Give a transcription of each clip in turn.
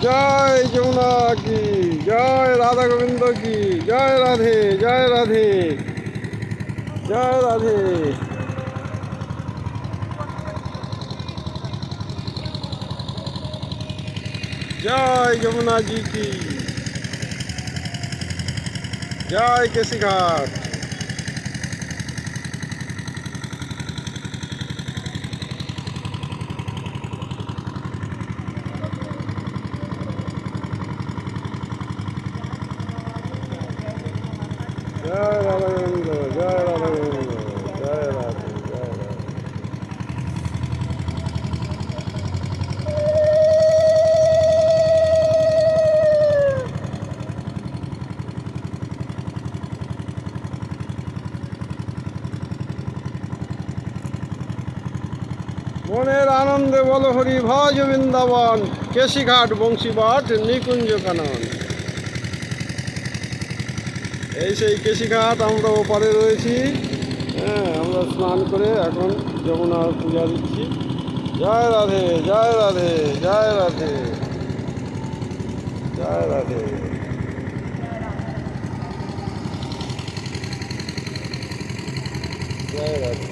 জয় যমুনা কি, জয় রাধা গোবিন্দ কি, জয় রাধে, জয় রাধে, জয় রাধে। জয় যমুনা जी की, জয় কেশি ঘাট। জয় রাধা গোবিন্দ, জয় রাধা গোবিন্দ, জয় রাধে, জয় রাধে। মনের আনন্দে বল হরি ভজ বৃন্দাবন, কেশিঘাট বংশীবাট নিকুঞ্জ কানন। এই সেই কেশিঘাট, আমরা ওপারে রয়েছি। হ্যাঁ, আমরা স্নান করে এখন যমুনার পূজা দিচ্ছি। জয় রাধে, জয় রাধে, জয় রাধে, জয় রাধে। জয় রাধে।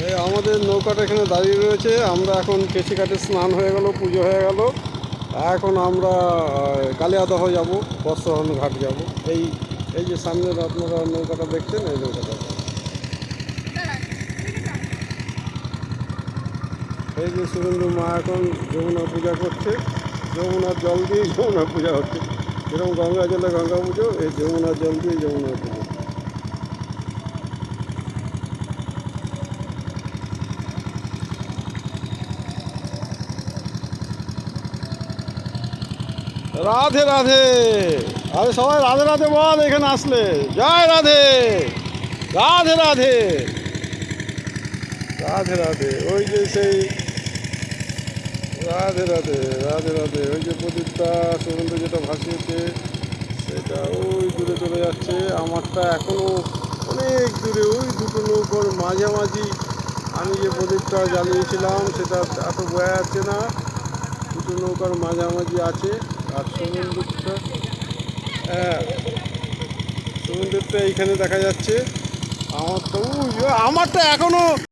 এই আমাদের নৌকাটা এখানে দাঁড়িয়ে রয়েছে। আমরা এখন কেশিঘাটে স্নান হয়ে গেল, পুজো হয়ে গেল। এখন আমরা কালিয়াদহ যাব, বস্ত্রহরণ ঘাট যাব। এই এই যে সামনে আপনারা নৌকাটা দেখছেন, এই নৌকাটা। এই যে সুরেন্দ্র মা এখন যমুনা পূজা করছে। যমুনার জল দিয়ে যমুনা পূজা হচ্ছে। যেরকম গঙ্গা জলে গঙ্গা পুজো, এই যমুনার জল দিয়ে যমুনা পুজো। রাধে রাধে। আরে সবাই রাধে রাধে বল এখানে আসলে। জয় রাধে, রাধে রাধে, রাধে রাধে। ওই যে সেই রাধে রাধে, রাধে রাধে। ওই যে প্রদীপটা সুরেন্দ্র যেটা ভাসিয়েছে, সেটা ওই দূরে চলে যাচ্ছে। আমারটা এখনও অনেক দূরে, ওই দুটো নৌকোর মাঝামাঝি আমি যে প্রদীপটা জ্বালিয়েছিলাম, সেটা এত বোঝা যাচ্ছে না। দুটো নৌকার মাঝামাঝি আছে। আর সমুদ্রটা, হ্যাঁ, সমুদ্রটা এইখানে দেখা যাচ্ছে। আমারটা আমারটা এখনো